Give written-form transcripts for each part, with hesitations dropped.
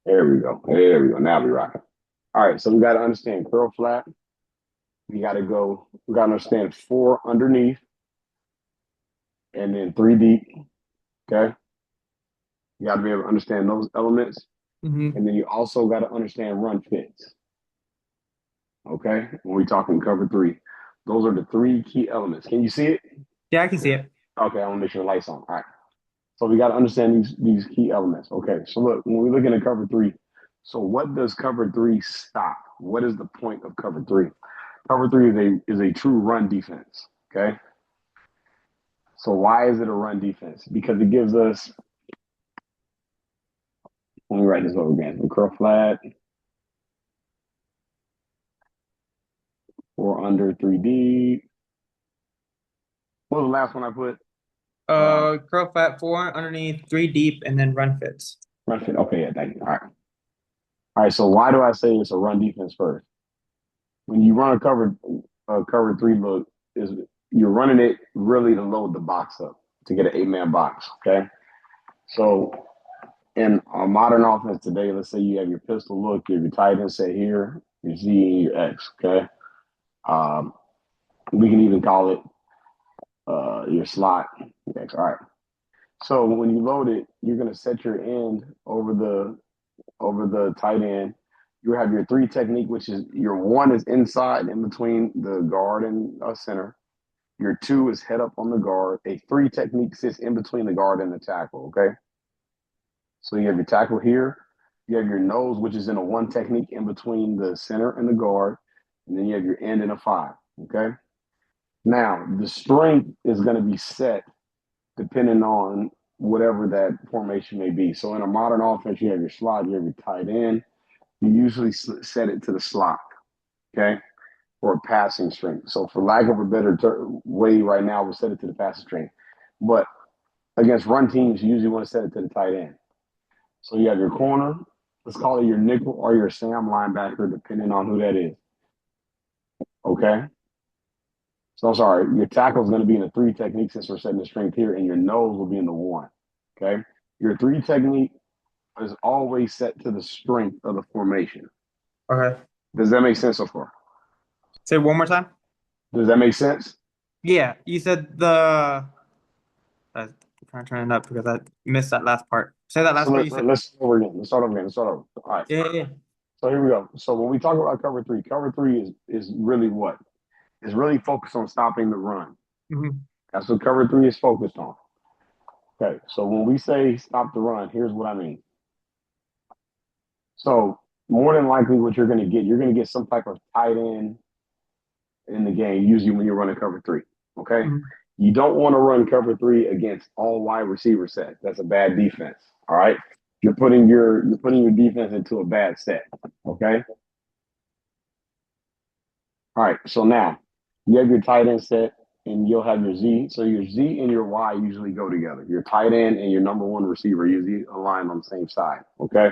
There we go. There we go. Now we rocking. All right. So we got to understand curl flat. We got to understand four underneath and then three deep. Okay. You got to be able to understand those elements. Hmm. And then you also got to understand run fits. Okay. When we talking cover three, those are the three key elements. Can you see it? Yeah, I can see it. Okay. I want to make sure the lights on. All right. So we got to understand these key elements. Okay. So look, when we look at cover three, so what does cover three stop? What is the point of cover three? Cover three is a true run defense. Okay. So why is it a run defense? Because it gives us, let me write this over again. We curl flat, four under, three deep. What was the last one I put? Curl fat four underneath, three deep, and then run fits. Run fit. Okay, yeah, thank you. All right. All right. So why do I say it's a run defense first? When you run a cover three look, is you're running it really to load the box up to get an 8-man box. Okay. So in a modern offense today, let's say you have your pistol look, you have your tight end set here, your Z and your X. Okay. Um, we can even call it your slot. X. All right. So when you load it, you're gonna set your end over the tight end. You have your three technique, which is your one is inside in between the guard and center. Your two is head up on the guard. A three technique sits in between the guard and the tackle. Okay. So you have your tackle here. You have your nose, which is in a one technique in between the center and the guard. And then you have your end in a five. Okay. Now, the strength is going to be set depending on whatever that formation may be. So in a modern offense, you have your slot, you have your tight end. You usually set it to the slot, okay, or a passing string. So for lack of a better way right now, we'll set it to the passing string. But against run teams, you usually want to set it to the tight end. So you have your corner, let's call it your nickel or your Sam linebacker, depending on who that is, okay? So sorry, your tackle is going to be in the three technique since we're setting the strength here, and your nose will be in the one, okay? Your three technique is always set to the strength of the formation. Okay. Does that make sense so far? Say it one more time. Does that make sense? Yeah, you said the. I'm trying to turn it up because I missed that last part. Say that So last part you said. let's start over again. Let's start over again. Let's start over. All right. Yeah, yeah, So here we go. So when we talk about cover three is really what? It's really focused on stopping the run. yeah. Hmm. That's what cover three is focused on. Okay. So when we say stop the run, here's what I mean. So more than likely, what you're going to get some type of tight end in the game, usually when you're running cover three. Okay. Hmm. You don't want to run cover three against all wide receiver sets. That's a bad defense. All right. You're putting your defense into a bad set. Okay. All right. So now you have your tight end set and you'll have your Z. So your Z and your Y usually go together. Your tight end and your number one receiver usually align on the same side. Okay.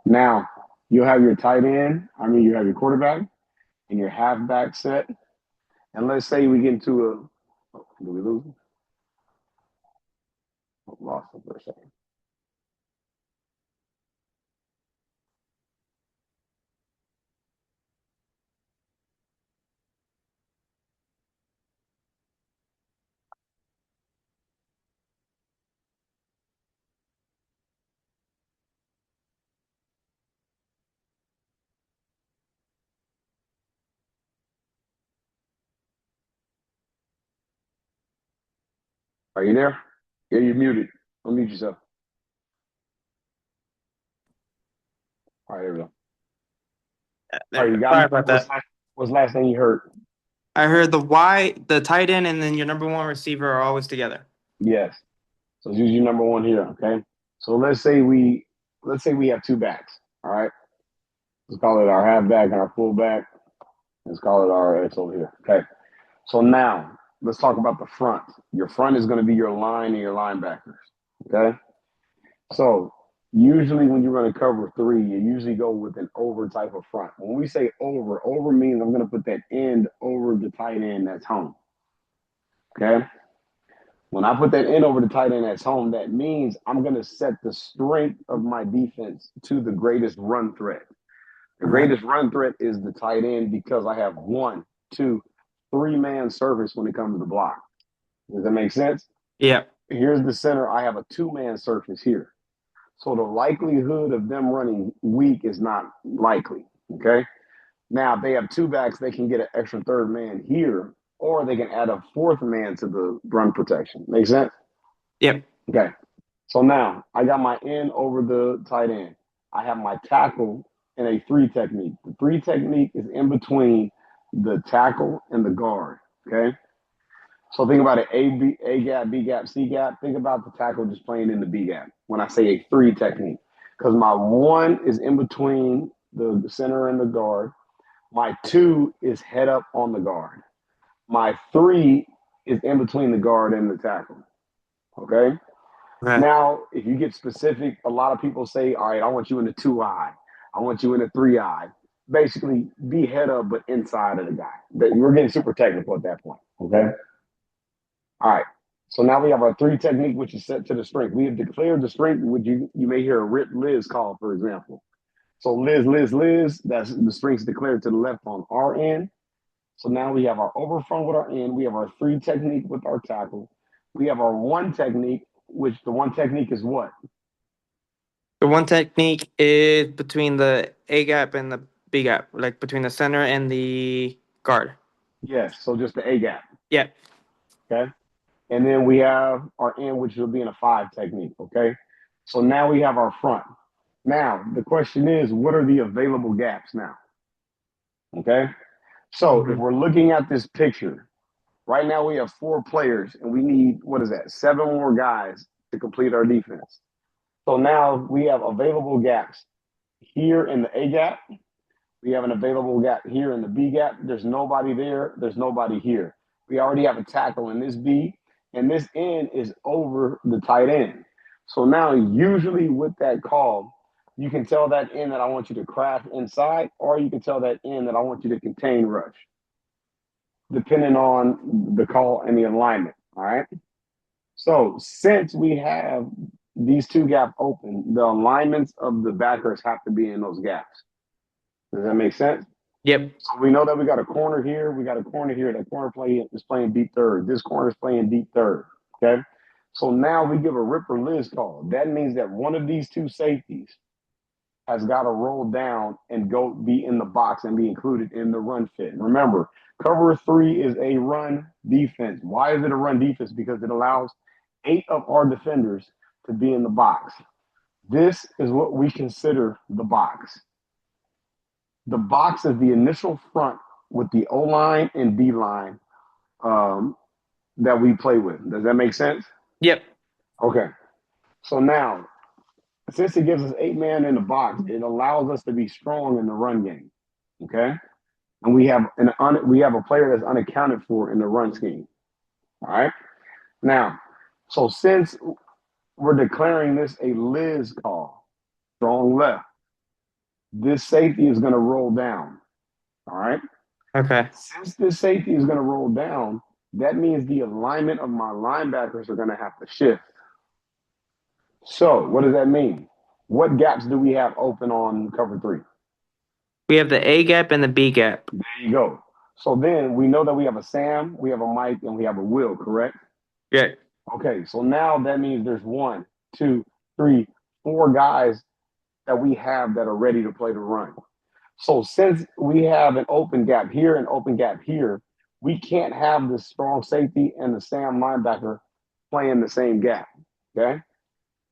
Now you'll have your tight end. I mean, you have your quarterback and your halfback set. And let's say we get into a, do we lose? Lost it for a second. Are you there? Yeah, you're muted. Unmute yourself. All right, there we go. All There right, we you go. got Sorry me. about that. What's the last thing you heard? I heard the Y, the tight end, and then your number one receiver are always together. Yes. So it's usually number one here. Okay. So let's say we have two backs. All right. Let's call it our halfback and our fullback. Let's call it our X over here. Okay. So now let's talk about the front. Your front is going to be your line and your linebackers. Okay. So usually when you run a cover three, you usually go with an over type of front. When we say over means I'm going to put that end over the tight end that's home. Okay. When I put that in over the tight end that's home, that means I'm going to set the strength of my defense to the greatest run threat. The Okay. greatest run threat is the tight end because I have one, two, three-man service when it comes to the block. Does that make sense? Yeah. Here's the center. I have a two-man surface here. So the likelihood of them running weak is not likely. Okay. Now, if they have two backs, they can get an extra third man here, or they can add a fourth man to the run protection. Make sense? Yep. Okay. So now I got my end over the tight end. I have my tackle in a three technique. The three technique is in between the tackle and the guard. Okay. So think about it: A gap, B gap, C gap. Think about the tackle just playing in the B gap when I say a three technique, because my one is in between the center and the guard. My two is head up on the guard. My three is in between the guard and the tackle. Okay. Okay. Now, if you get specific, a lot of people say, all right, I want you in the two eye. I want you in the three eye. Basically, be head up, but inside of the guy. We're getting super technical at that point. Okay. All right. So now we have our three technique, which is set to the strength. We have declared the strength, which you may hear a Rip Liz call, for example. So Liz, that's the strength's declared to the left on our end. So now we have our overfront with our end. We have our three technique with our tackle. We have our one technique, which the one technique is what? The one technique is between the A gap and the B gap, like between the center and the guard. Yes. So just the A gap. Yeah. Okay. And then we have our end, which will be in a five technique. Okay. So now we have our front. Now the question is, what are the available gaps now? Okay. So if Mhm. we're looking at this picture, right now we have four players and we need, what is that, seven more guys to complete our defense. So now we have available gaps here in the A gap. We have an available gap here in the B gap. There's nobody there. There's nobody here. We already have a tackle in this B, and this end is over the tight end. So now, usually with that call, you can tell that end that I want you to craft inside, or you can tell that end that I want you to contain rush, depending on the call and the alignment. All right. So since we have these two gaps open, the alignments of the backers have to be in those gaps. Does that make sense? Yep. So we know that we got a corner here. We got a corner here. That corner play is playing deep third. This corner is playing deep third. Okay. So now we give a Ripper Liz call. That means that one of these two safeties has got to roll down and go be in the box and be included in the run fit. Remember, cover three is a run defense. Why is it a run defense? Because it allows 8 of our defenders to be in the box. This is what we consider the box. The box is the initial front with the O line and D line that we play with. Does that make sense? Yep. Okay. So now, since it gives us 8 man in the box, it allows us to be strong in the run game. Okay. And we have we have a player that's unaccounted for in the run scheme. All right. Now, so since we're declaring this a Liz call, strong left, this safety is going to roll down. All right. Okay. Since this safety is going to roll down, that means the alignment of my linebackers are going to have to shift. So, what does that mean? What gaps do we have open on cover three? We have the A gap and the B gap. There you go. So then we know that we have a Sam, we have a Mike, and we have a Will, correct? Yeah. Okay, so now that means there's one, two, three, four guys that we have that are ready to play the run. So since we have an open gap here and open gap here, we can't have the strong safety and the Sam linebacker playing the same gap. Okay.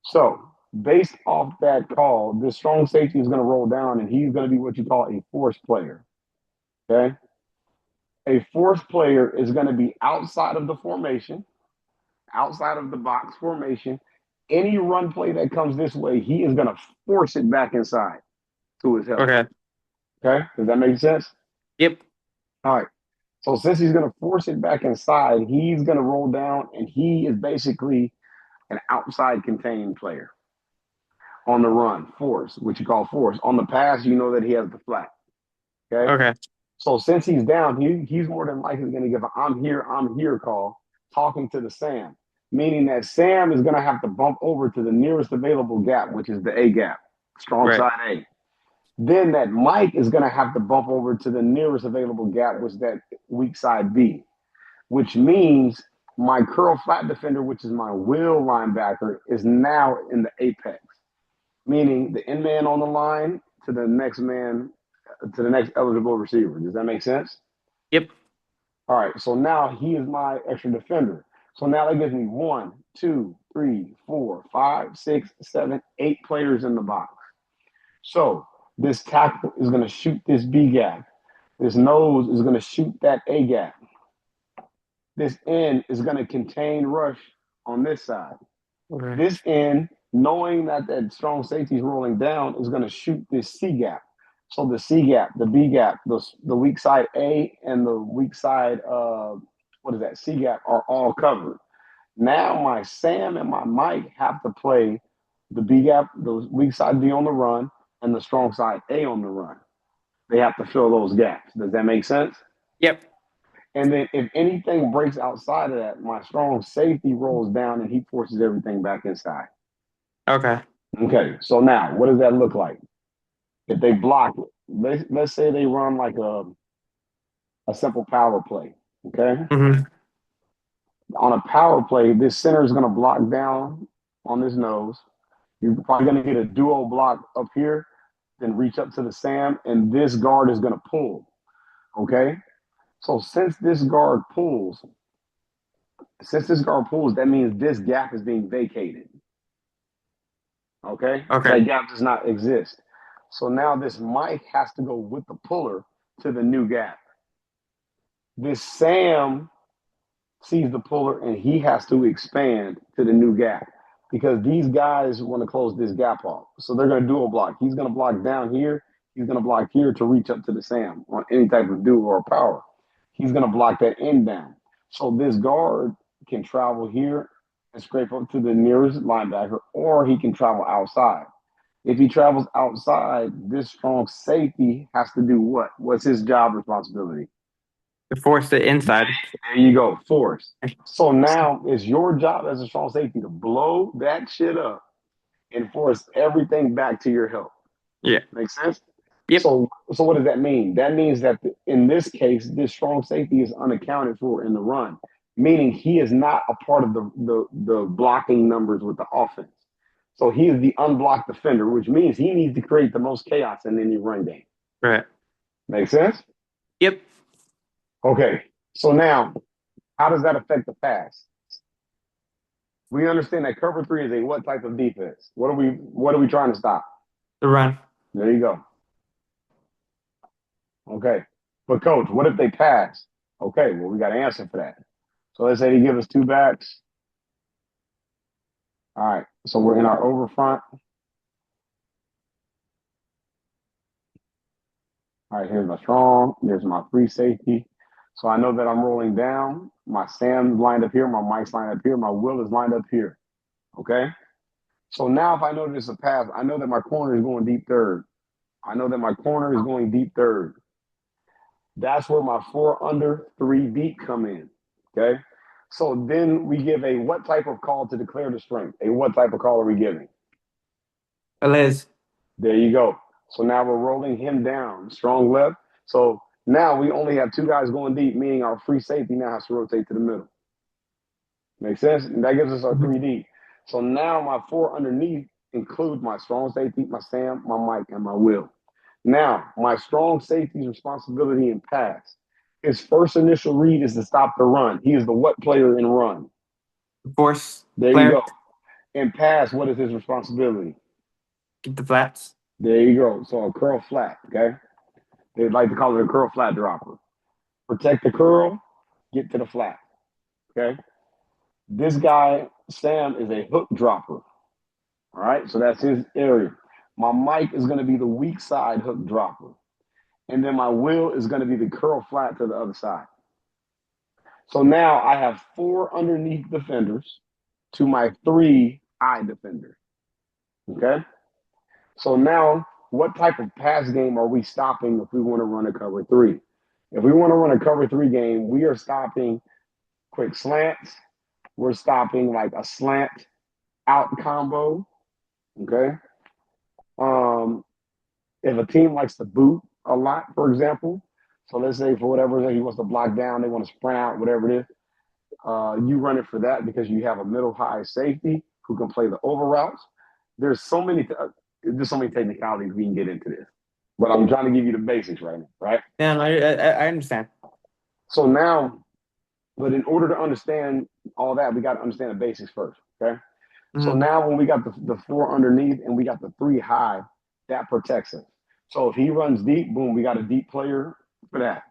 So based off that call, this strong safety is going to roll down and he's going to be what you call a force player. Okay. A force player is going to be outside of the formation, outside of the box formation. Any run play that comes this way, he is going to force it back inside to his help. Okay. Okay. Does that make sense? Yep. All right. So since he's going to force it back inside, he's going to roll down, and he is basically an outside contained player on the run, force, which you call force. On the pass, you know that he has the flat. Okay. Okay. So since he's down, he's more than likely going to give an I'm here call, talking to the Sam. meaning that Sam is going to have to bump over to the nearest available gap, which is the A gap, strong Right. side A. Then that Mike is going to have to bump over to the nearest available gap, which is that weak side B, which means my curl flat defender, which is my will linebacker, is now in the apex, meaning the end man on the line to the next man, to the next eligible receiver. Does that make sense? Yep. All right, so now he is my extra defender. So now that gives me 1, 2, 3, 4, 5, 6, 7, 8 players in the box. So this tackle is going to shoot this B gap. This nose is going to shoot that A gap. This end is going to contain rush on this side. Okay. This end, knowing that that strong safety is rolling down, is going to shoot this C gap. So the C gap, the B gap, the weak side A and the weak side, what is that, C gap, are all covered. Now my Sam and my Mike have to play the B gap, the weak side B on the run, and the strong side A on the run. They have to fill those gaps. Does that make sense? Yep. And then if anything breaks outside of that, my strong safety rolls down and he forces everything back inside. Okay. Okay, so now what does that look like? If they block it, let's say they run like a simple power play. Okay, Mm-hmm. on a power play, this center is going to block down on this nose. You're probably going to get a duo block up here, then reach up to the Sam, and this guard is going to pull. Okay, so since this guard pulls, that means this gap is being vacated. Okay, Okay. that gap does not exist. So now this Mike has to go with the puller to the new gap. This Sam sees the puller and he has to expand to the new gap because these guys want to close this gap off. So they're going to dual block. He's going to block down here. He's going to block here to reach up to the Sam on any type of dual or power. He's going to block that end down. So this guard can travel here and scrape up to the nearest linebacker, or he can travel outside. If he travels outside, this strong safety has to do what? What's his job responsibility? To force it inside. There you go, force. So now it's your job as a strong safety to blow that shit up and force everything back to your help. Yeah. Make sense? Yep. So what does that mean? That means that in this case, this strong safety is unaccounted for in the run, meaning he is not a part of the blocking numbers with the offense. So he is the unblocked defender, which means he needs to create the most chaos in any run game. Right. Make sense? Yep. Okay. So now, how does that affect the pass? We understand that cover three is a what type of defense? What are we trying to stop? The run. There you go. Okay. But coach, what if they pass? Okay, well, we got an answer for that. So let's say they give us two backs. All right. So we're in our over front. All right, here's my strong. There's my free safety. So I know that I'm rolling down. My Sam's lined up here. My Mike's lined up here. My Will is lined up here. Okay. So now if I know there's a pass, I know that my corner is going deep third. I know that my corner is going deep third. That's where my 4 under 3 beat come in. Okay. So then we give a what type of call to declare the strength? A what type of call are we giving? A Liz. There you go. So now we're rolling him down, strong left. So now we only have two guys going deep, meaning our free safety now has to rotate to the middle. Make sense? And that gives us our 3D. So now my 4 underneath include my strong safety, my Sam, my Mike, and my Will. Now, my strong safety's responsibility in pass. His first initial read is to stop the run. He is the what player in run? Force. There Player. you go. In pass, what is his responsibility? Get the flats. There you go. So a curl flat, okay? They like to call it a curl flat dropper. Protect the curl, get to the flat, okay? This guy, Sam, is a hook dropper, all right? So that's his area. My Mike is going to be the weak side hook dropper. And then my Will is going to be the curl flat to the other side. So now I have 4 underneath defenders to my 3 eye defenders, okay? So now, what type of pass game are we stopping if we want to run a cover 3? If we want to run a cover 3 game, we are stopping quick slants, We're stopping like a slant out combo. Okay. Um, if a team likes to boot a lot, for example, so let's say for whatever reason he wants to block down, they want to sprint out, whatever it is, you run it for that because you have a middle high safety who can play the over routes. There's so many, there's so many technicalities we can get into this, but I'm trying to give you the basics right now, right? Yeah, no, I understand. So now, but in order to understand all that, we got to understand the basics first, okay? So Hmm. now when we got the four underneath and we got the three high, that protects us. So if he runs deep, boom, we got a deep player for that.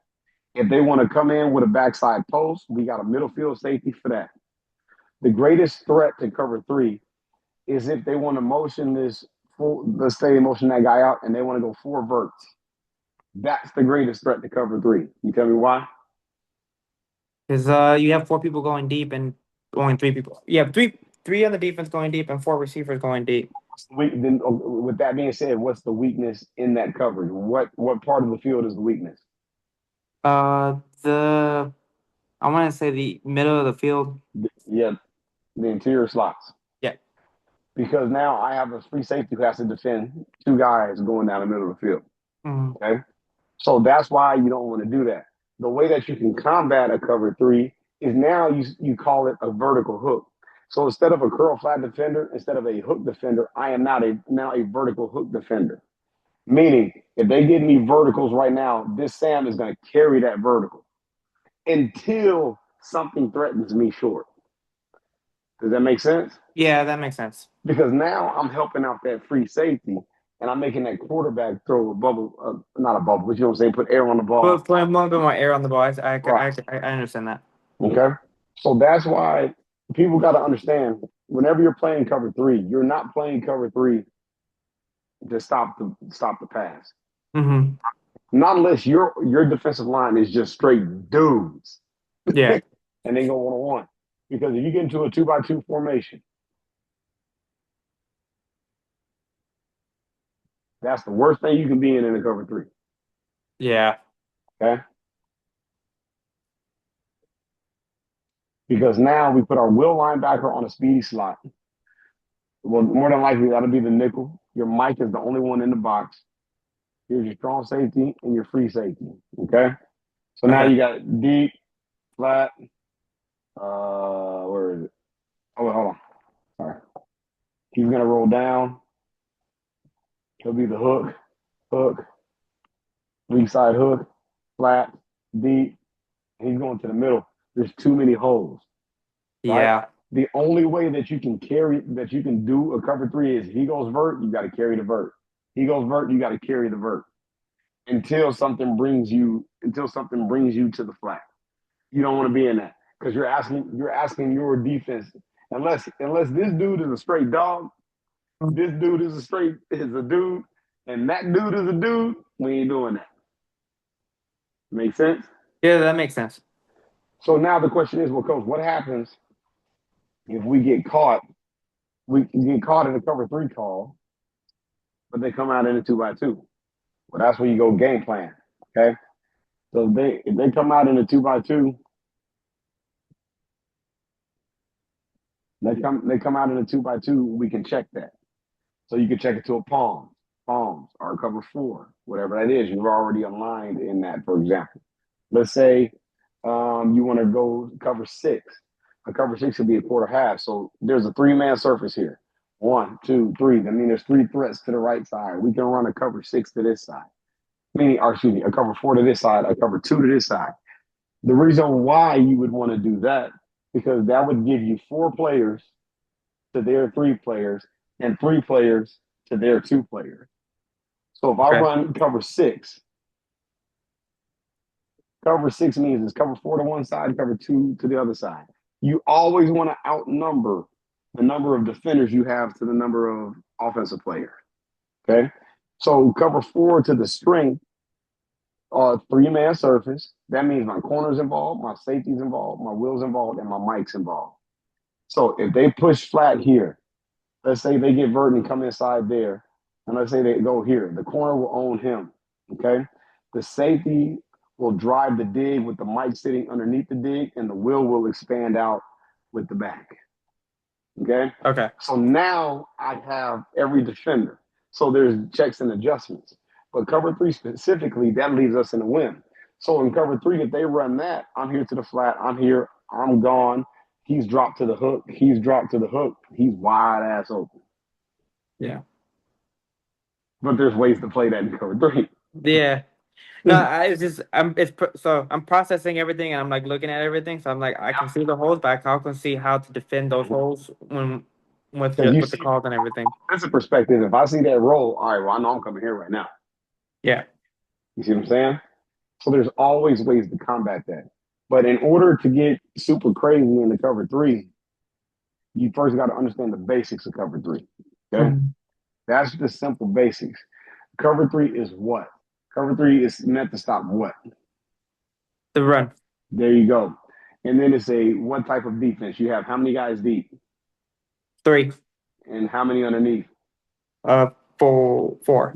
If they want to come in with a backside post, we got a middle field safety for that. The greatest threat to cover three is if they want to motion this full, let's say they motion that guy out and they want to go four verts. That's the greatest threat to cover three. You tell me why? Because you have four people going deep and only three people. You have three on the defense going deep and four receivers going deep. Then, with that being said, what's the weakness in that coverage? What part of the field is the weakness? The I want to say the middle of the field. Yeah, the interior slots. Yeah. Because now I have a free safety who has to defend two guys going down the middle of the field. Mm-hmm. Okay. So that's why you don't want to do that. The way that you can combat a cover three is now you call it a vertical hook. So instead of a curl flat defender, instead of a hook defender, I am now a vertical hook defender. Meaning, if they give me verticals right now, this Sam is going to carry that vertical until something threatens me short. Does that make sense? Yeah, that makes sense. Because now I'm helping out that free safety and I'm making that quarterback throw a bubble, not a bubble, but you know what I'm saying, put air on the ball. Put a little bit more air on the ball. Right. I understand that. Okay. So that's why people got to understand whenever you're playing cover three, you're not playing cover three to stop the pass. Mm-hmm. Not unless your defensive line is just straight dudes Yeah. and they go 1-on-1. Because if you get into a 2-by-2 formation, that's the worst thing you can be in a cover three. Yeah. Okay. Because now we put our will linebacker on a speedy slot. Well, more than likely, that'll be the nickel. Your Mike is the only one in the box. Here's your strong safety and your free safety. Okay. So now Okay. you got deep, flat. Where is it? Oh, wait, hold on. Sorry. He's gonna roll down. He'll be the hook, weak side hook, flat, deep. And he's going to the middle. There's too many holes, right? Yeah. The only way that you can do a cover three is he goes vert, you got to carry the vert. He goes vert, you got to carry the vert until something brings you to the flat. You don't want to be in that because you're asking your defense unless this dude is a straight dog, this dude is a dude, and that dude is a dude. We ain't doing that. Make sense? Yeah, that makes sense. So now the question is, well, coach, what happens if we get caught? We get caught in a cover three call, but they come out in a 2-by-2. Well, that's where you go game plan. Okay. So if they come out in a 2-by-2, they come out in a 2-by-2, we can check that. So you can check it to a palms, or a cover four, whatever that is. You're already aligned in that, for example. Let's say you want to go cover six. A cover six would be a quarter half. So there's a three-man surface here. 1, 2, 3. I mean, there's three threats to the right side. We can run a cover six to this side. A cover four to this side, a cover two to this side. The reason why you would want to do that, because that would give you four players to their three players and three players to their two players. So if I Okay. run cover six means it's cover four to one side, cover two to the other side. You always want to outnumber the number of defenders you have to the number of offensive players. Okay. So cover four to the strength, three-man surface. That means my corner's involved, my safety's involved, my will's involved, and my mic's involved. So if they push flat here, let's say they get vert and come inside there, and let's say they go here, the corner will own him. Okay. The safety will drive the dig with the mic sitting underneath the dig, and the will expand out with the back. Okay. Okay. So now I have every defender. So there's checks and adjustments. But cover three specifically, that leaves us in a win. So in cover three, if they run that, I'm here to the flat, I'm here, I'm gone. He's dropped to the hook. He's dropped to the hook. He's wide ass open. Yeah. But there's ways to play that in cover three. Yeah. No, I it's just so I'm processing everything and I'm like looking at everything. So I'm like I can see the holes, but I can see how to defend those holes when Because you with the see, calls and everything. that's a perspective. If I see that roll, all right, well, I know I'm coming here right now. Yeah. You see what I'm saying? So there's always ways to combat that. But in order to get super crazy in the cover three, you first got to understand the basics of cover three. Okay. Mhm. That's the simple basics. Cover three is what? Cover three is meant to stop what? The run. There you go. And then it's a what type of defense? You have how many guys deep 3. and how many underneath? Uh 4.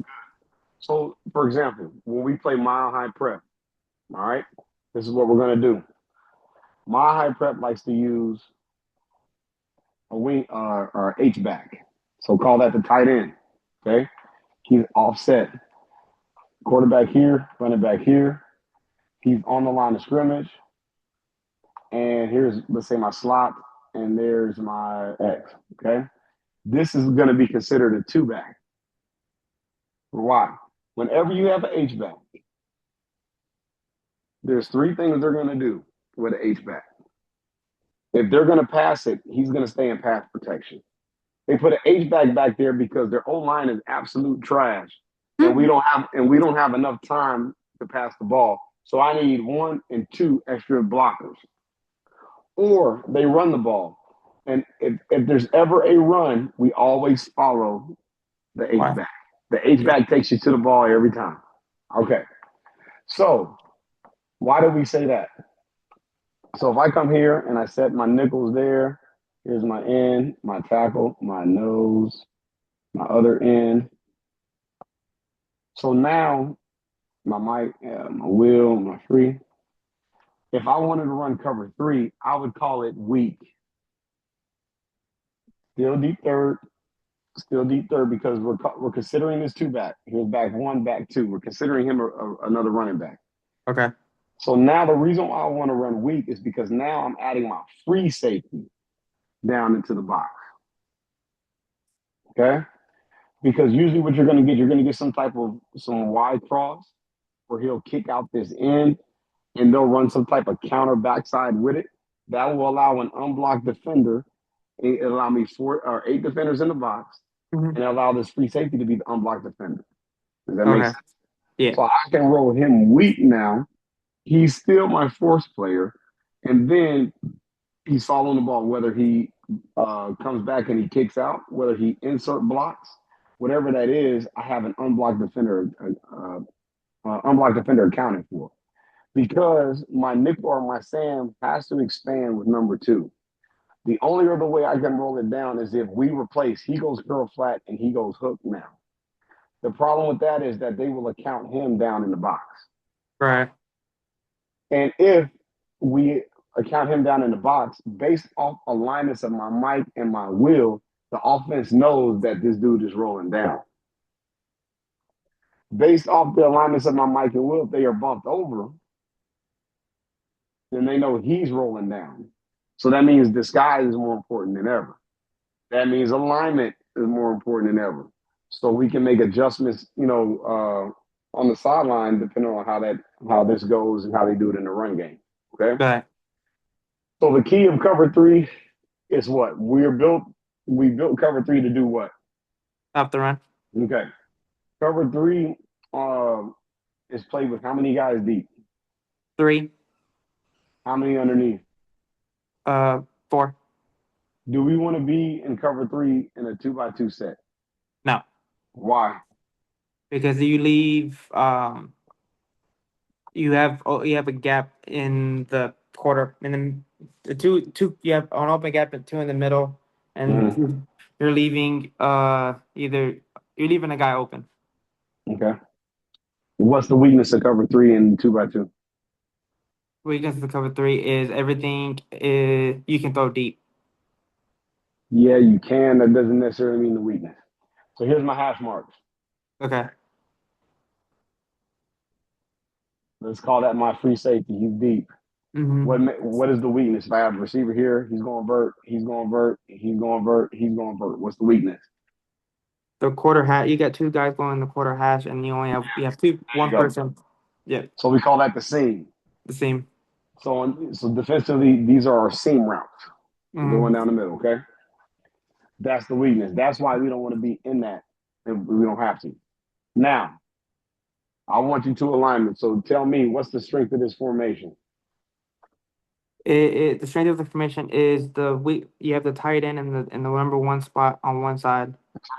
So, for example, when we play mile high prep, all right, this is what we're going to do. Mile high prep likes to use a wing or H back. So call that the tight end. Okay. He's offset. Quarterback here, running back here. He's on the line of scrimmage. And here's, let's say, my slot, and there's my X. Okay. This is going to be considered a two back. Why? Whenever you have an H back, there's three things they're going to do with an H back. If they're going to pass it, he's going to stay in pass protection. They put an H back there because their O line is absolute trash, and we don't have enough time to pass the ball. So I need 1 and 2 extra blockers. Or they run the ball, and if there's ever a run, we always follow the H Wow. back. The H Yeah. back takes you to the ball every time. Okay, so why do we say that? So if I come here and I set my nickels there, here's my end, my tackle, my nose, my other end. So now my mic, my wheel, my free. If I wanted to run cover three, I would call it weak. Still deep third, still deep third because we're considering this two back. Here's back one, back two. We're considering him another running back. Okay. So now the reason why I want to run weak is because now I'm adding my free safety down into the box. Okay. Because usually what you're going to get some wide cross where he'll kick out this end and they'll run some type of counter backside with it. That will allow an unblocked defender, it allow me 4 or 8 defenders in the box, Mhm. and allow this free safety to be the unblocked defender. Does that make Okay. sense? Yeah. So I can roll him weak now. He's still my force player, and then he's following the ball, whether he comes back and he kicks out, whether he insert blocks, whatever that is, I have an unblocked defender accounted for because my nickel or my Sam has to expand with number two. The only other way I can roll it down is if we replace he goes curl flat and he goes hook now. The problem with that is that they will account him down in the box. Right. And if we account him down in the box based off alignments of my mic and my wheel, the offense knows that this dude is rolling down. Based off the alignments of my mic and wheel, if they are bumped over, then they know he's rolling down. So that means disguise is more important than ever. That means alignment is more important than ever. So we can make adjustments, on the sideline depending on how this goes and how they do it in the run game. Okay. Right. So the key of cover three is what? We built cover three to do what? Off the run. Okay. Cover three is played with how many guys deep? 3. How many underneath? 4. Do we want to be in cover three in a 2x2 set? No, Why? because you have a gap in the quarter in the two you have an open gap and 2 in the middle, and Mm-hmm. you're leaving either you're leaving a guy open. Okay. What's the weakness of cover three and 2x2? Weakness of the cover 3 is everything is you can throw deep. Yeah, you can. That doesn't necessarily mean the weakness. So here's my hash marks. Okay. Let's call that my free safety. He's deep. Mm-hmm. What is the weakness? If I have a receiver here, he's going to vert. He's going to vert. He's going to vert. He's going to vert. What's the weakness? The quarter hash. You got two guys going the quarter hash, and you have There you one go. person. Yeah, So we call that the seam. the same. So defensively, these are our seam routes going Mm-hmm. down the middle. Okay, that's the weakness. That's why we don't want to be in that, and we don't have to. Now, I want you to alignment. So tell me, what's the strength of this formation? The strength of the formation is the weak. You have the tight end in the number one spot on one side.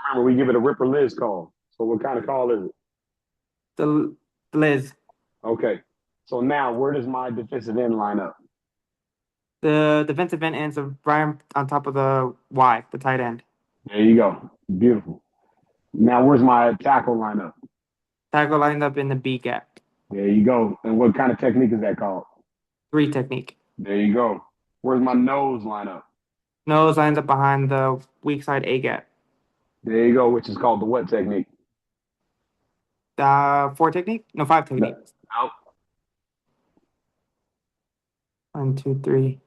Remember, we give it a Ripper Liz call. So what kind of call is it? The Liz. Okay. So now, where does my defensive end line up? The defensive end ends of Brian on top of the Y, the tight end. There you go. Beautiful. Now, where's my tackle line up? Tackle lined up in the B gap. There you go. And what kind of technique is that called? Three technique. There you go. Where's my nose line up? Nose lines up behind the weak side A gap. There you go, which is called the what technique? Four technique? No, five No. technique. Nope. 1, 2, 3.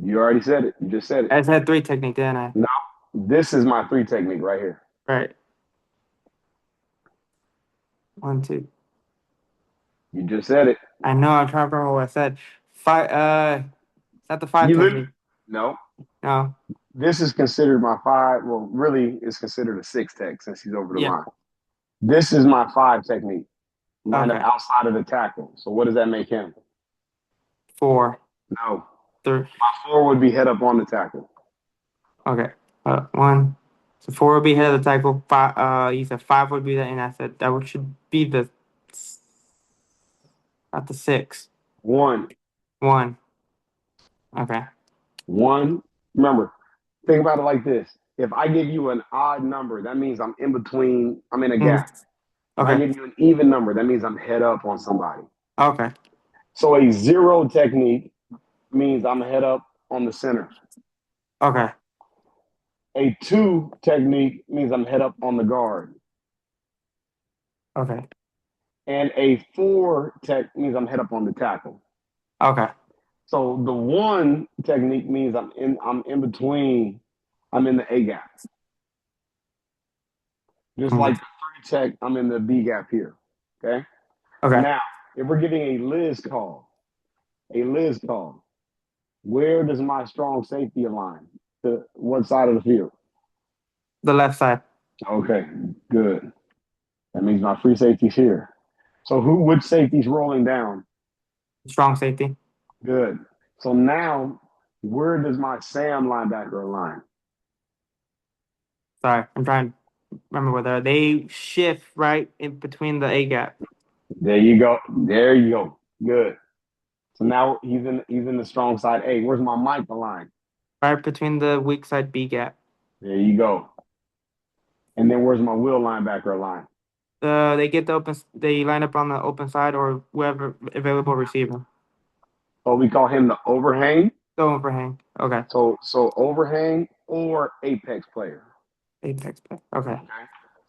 You already said it. You just said it. I said three technique, didn't I? No, this is my three technique right here. Right. 1, 2. You just said it. I know. I'm trying to remember what I said. Five. Is that the five You technique? literally, no. No. This is considered my five. Well, really, it's considered a six tech since he's over the Yep. line. This is my five technique. Line up Okay. outside of the tackle. So what does that make him? 4, No. 3. My four would be head up on the tackle. Okay. 1. So 4 would be head of the tackle. Five. You said 5 would be the, and I said should be the, not the 6. One. 1. Okay. One. Remember, think about it like this. If I give you an odd number, that means I'm in between, I'm in a Mm. gap. If I Okay. give you an even number, that means I'm head up on somebody. Okay. So a zero technique means I'm head up on the center. Okay. A two technique means I'm head up on the guard. Okay. And a four tech means I'm head up on the tackle. Okay. So the one technique means I'm in between, I'm in the A gap. Just like the three tech, I'm in the B gap here. Okay. Okay. Now, if we're getting a Liz call, where does my strong safety align? To what side of the field? The left side. Okay, good. That means my free safety's here. So which safety's rolling down? Strong safety. Good. So now, where does my Sam linebacker align? Sorry, I'm trying to remember whether they shift right in between the A gap. There you go. There you go. Good. So now he's in the strong side A. Where's my Mike align? Right between the weak side B gap. There you go. And then where's my Will linebacker align? They get the open. They line up on the open side or whoever available receiver. Oh, we call him the overhang. The overhang. Okay. So overhang or apex player. Apex play. Okay. Okay.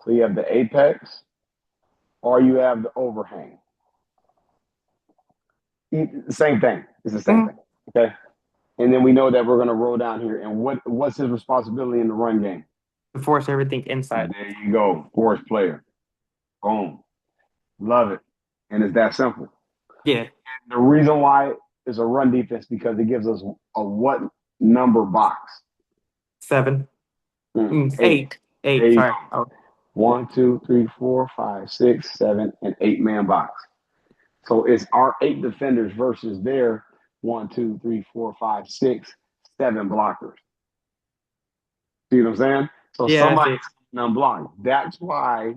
So you have the apex or you have the overhang. Same thing. It's the same Mm. thing. Okay. And then we know that we're going to roll down here. And what's his responsibility in the run game? To force everything inside. There you go. Force player. Boom. Love it. And it's that simple. Yeah. The reason why it's a run defense because it gives us a what number box? 7. Eight. 8. There 8. you Sorry. go. Oh. 1, 2, 3, 4, 5, 6, 7, and 8-man box. So it's our 8 defenders versus their 1, 2, 3, 4, 5, 6, 7 blockers. See what I'm saying? So Yeah, I somebody's see. unblocked. That's why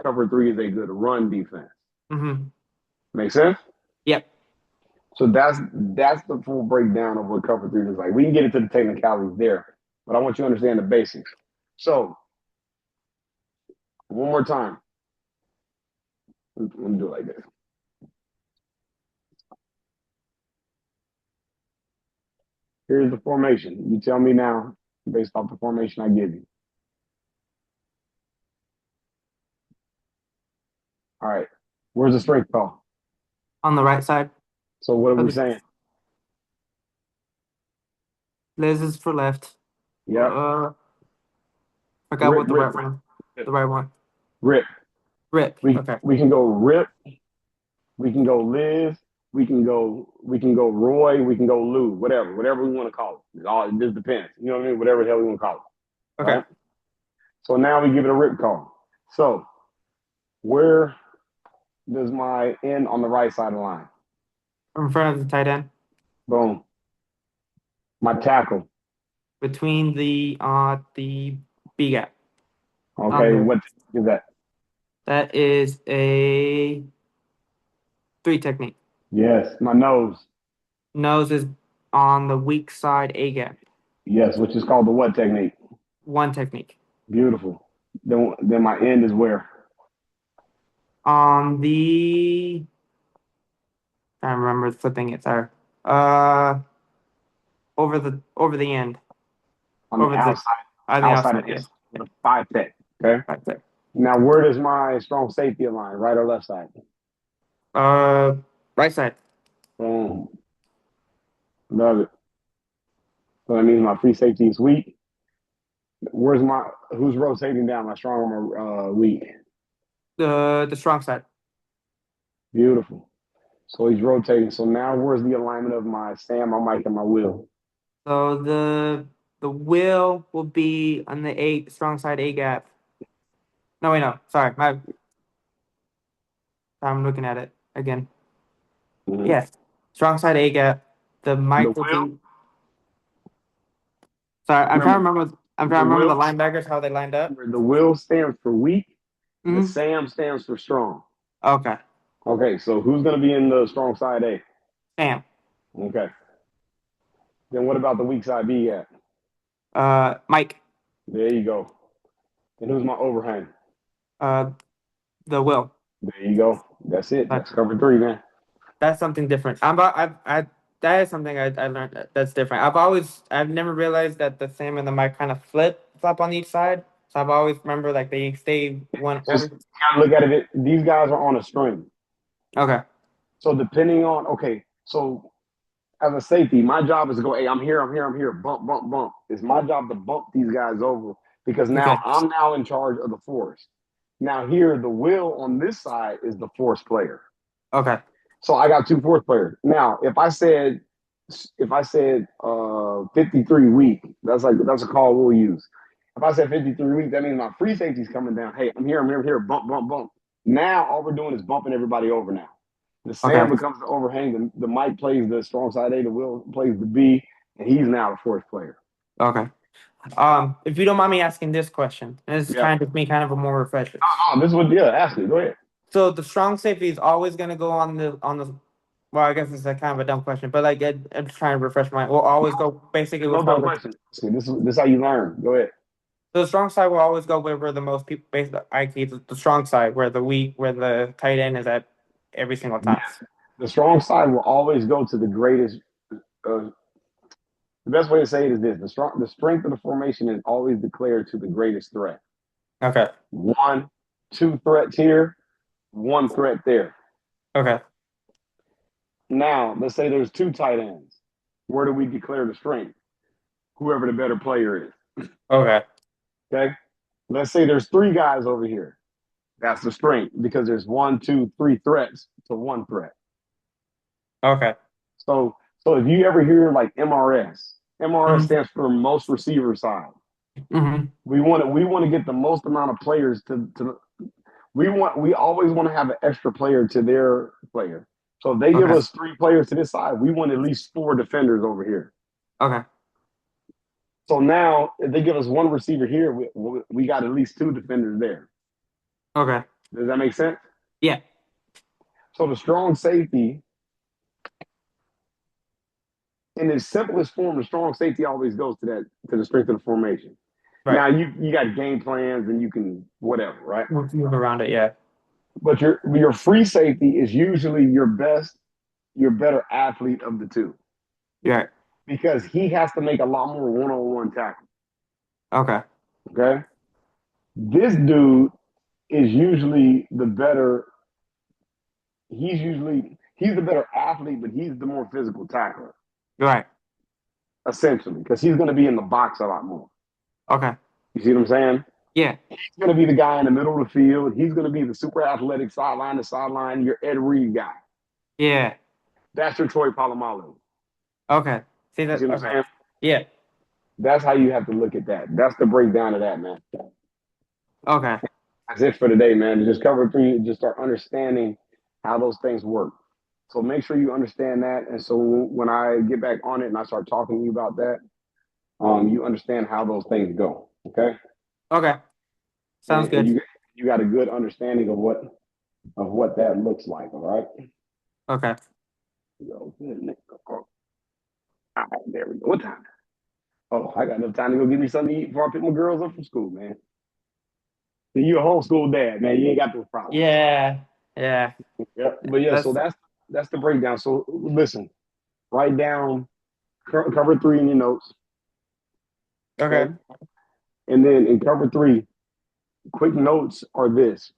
cover 3 is a good run defense. Mm-hmm. Make sense? Yep. So that's the full breakdown of what cover 3 is like. We can get into the technicalities there, but I want you to understand the basics. So one more time. Let me do it like this. Here's the formation. You tell me now, based off the formation I give you. All right. Where's the strength call? On the right side. So what are Oh, we saying? Liz is for left. Yep. Uh, Forgot Rip, what the rip, right one. rip, The right one. rip. Rip. We Okay. we can go Rip. We can go Liz. We can go Roy. We can go Lou. Whatever we want to call it. It just depends. You know what I mean? Whatever the hell we want to call it. Okay. Right. So now we give it a Rip call. So where does my end on the right side of the line? In front of the tight end. Boom. My tackle. Between the B gap. Okay. What is that? That is a 3 technique. Yes. My nose. Nose is on the weak side A gap. Yes, which is called the what technique? 1 technique. Beautiful. Then my end is where? On the I remember flipping it, sorry. Uh over the end. On the Over the outside. on the Outside of outside, yeah. this. With a 5 tech. Okay. Right there. Now where does my strong safety align? Right or left side? Uh right side. Boom. Love it. So that means my free safety is weak. Who's rotating down? My strong or weak? The strong side. Beautiful. So he's rotating. So now where's the alignment of my Sam, my Mike, and my Will? So the wheel will be on the A strong side A gap. No, wait, no. Sorry. I'm looking at it again. Mhm. Yeah. Strong side A gap. The The mic will Will, be sorry, remember, I'm trying the to remember the Will, linebackers, how they lined up. the Will stands for weak. The Hmm. Sam stands for strong. Okay. Okay, so who's going to be in the strong side A? Sam. Okay. Then what about the weak side B at? Mike. There you go. And who's my overhang? Uh the will. There you go. That's it. But That's cover three, man. that's something different. I that is something I learned that's different. I've never realized that the Sam and the Mike kind of flop on each side. So I've always remember like they stay one Just over. gotta look at it. These guys are on a string. Okay. So depending on so as a safety, my job is to go, hey, I'm here, bump, bump, bump. It's my job to bump these guys over because now Okay. I'm now in charge of the force. Now here, the will on this side is the force player. Okay. So I got two force players. Now, if I said 53 week, that's a call we'll use. If I said 53 week, that means my free safety's coming down. Hey, I'm here, bump, bump, bump. Now all we're doing is bumping everybody over now. The Okay. Sam becomes the overhang. The Mike plays the strong side A. The Will plays the B, and he's now the fourth player. Okay. If you don't mind me asking this question, and this is Yeah. kind of me kind of a more refresher. Oh, this is what. Yeah, ask me. Go ahead. So the strong safety is always going to go on the. Well, I guess it's a kind of a dumb question, but like I'm just trying to refresh my. We'll always go basically There's with no how dumb the question. See, this is how you learn. Go ahead. so the strong side will always go where the most people based IQ the strong side where the tight end is at every single time. Yes. The strong side will always go to the greatest. Uh, the best way to say it is this: the strength of the formation is always declared to the greatest threat. Okay. One, two threats here, one threat there. Okay. Now, let's say there's two tight ends. Where do we declare the strength? Whoever the better player is. Okay. Okay. Let's say there's three guys over here. That's the strength because there's one, two, three threats to one threat. Okay. So if you ever hear like MRS Mm-hmm. stands for most receiver side. Mm-hmm. We want to get the most amount of players to we always want to have an extra player to their player. So if they give Okay. us three players to this side, we want at least four defenders over here. Okay. So now if they give us one receiver here, we got at least two defenders there. Okay. Does that make sense? Yeah. So the strong safety, in its simplest form, the strong safety always goes to the strength of the formation. Right. Now you got game plans and you can whatever, right? Move around it. Yeah. But your free safety is usually your better athlete of the two. Yeah. because he has to make a lot more one-on-one tackles. Okay. Okay, this dude is usually the better. He's the better athlete, but he's the more physical tackler, Right. essentially, because he's going to be in the box a lot more. Okay. You see what I'm saying? Yeah. He's going to be the guy in the middle of the field. He's going to be the super athletic sideline to sideline, your Ed Reed guy. Yeah. That's your Troy Polamalu. Okay. See You see that? what I'm Okay. saying? Yeah. That's how you have to look at that. That's the breakdown of that, man. Okay. That's it for today, man. Just cover three, just start understanding how those things work. So make sure you understand that. And so when I get back on it and I start talking to you about that, you understand how those things go. Okay. Okay. Sounds And good. you got a good understanding of what that looks like. All right. Okay. All right, there we go. What time? Oh, I got enough time to go get me something to eat before I pick my girls up from school, man. So you a homeschool dad, man. You ain't got those problems. Yeah. Yeah. Yeah. But yeah, so That's that's the breakdown. So listen, write down cover three in your notes. okay. Okay. And then in cover three, quick notes are this.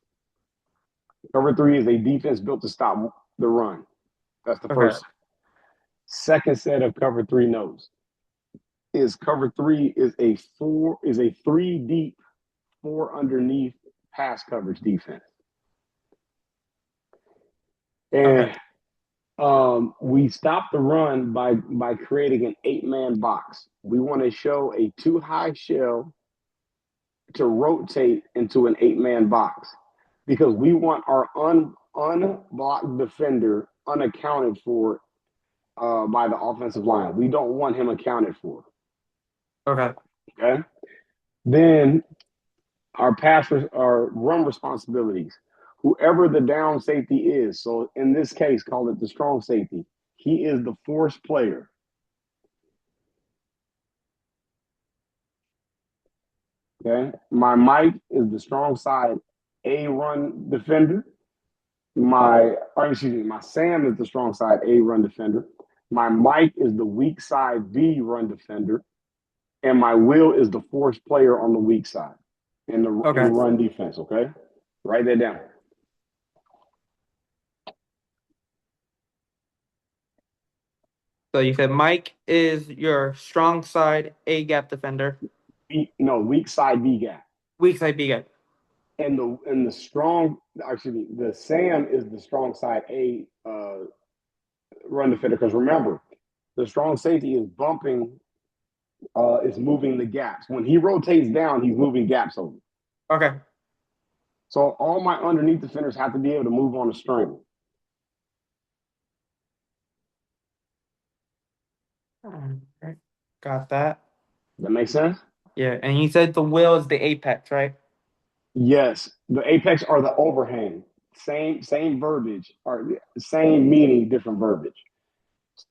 Cover three is a defense built to stop the run. That's the Okay. first. Second set of cover three notes is cover three is a three deep, four underneath pass coverage defense. Okay. And we stop the run by creating an 8-man box. We want to show a two high shell to rotate into an 8-man box because we want our unblocked defender unaccounted for by the offensive line. We don't want him accounted for. Okay. Okay. Then our run responsibilities. Whoever the down safety is, so in this case, call it the strong safety. He is the force player. Okay. My Mike is the strong side A run defender. My Sam is the strong side A run defender. My Mike is the weak side B run defender. And my Will is the force player on the weak side in Okay. run defense. Okay. Write that down. So you said Mike is your strong side A gap defender, No, weak side B gap. weak side B gap. And the strong actually the Sam is the strong side A run defender because remember the strong safety is bumping is moving the gaps. When he rotates down, he's moving gaps over. Okay. So all my underneath defenders have to be able to move on a string. Alright. Got that. That makes sense? Yeah. And you said the will is the apex, right? Yes. The apex are the overhang. Same verbiage or same meaning, different verbiage.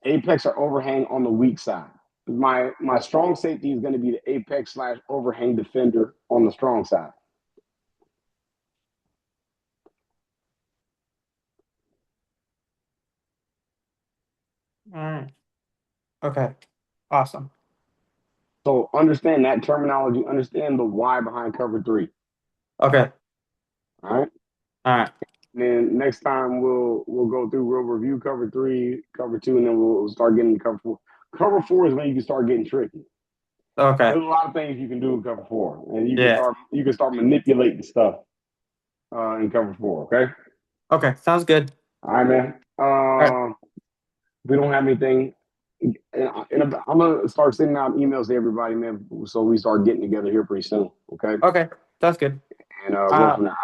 Apex or overhang on the weak side. My strong safety is going to be the apex slash overhang defender on the strong side. All right. Okay. Awesome. So understand that terminology. Understand the why behind cover three. Okay. All right. All right. And then next time we'll go through. We'll review cover three, cover two, and then we'll start getting to cover four. Cover four is when you can start getting tricky. Okay. There's a lot of things you can do in cover four, and Yeah. you can start manipulating stuff in cover four. Okay. Okay. Sounds good. All right, man. All right. We don't have anything. I'm gonna start sending out emails to everybody, man. So we start getting together here pretty soon. Okay. Okay. That's good. And go Uh, from there.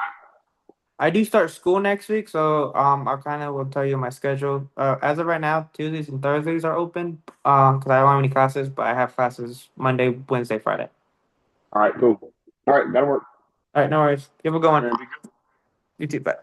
I do start school next week, so I kind of will tell you my schedule. As of right now, Tuesdays and Thursdays are open. Because I don't have any classes, but I have classes Monday, Wednesday, Friday. All right. Cool. All right. That'll work. All right. No worries. You have a good All one. right, man. Be good. You too. Bye.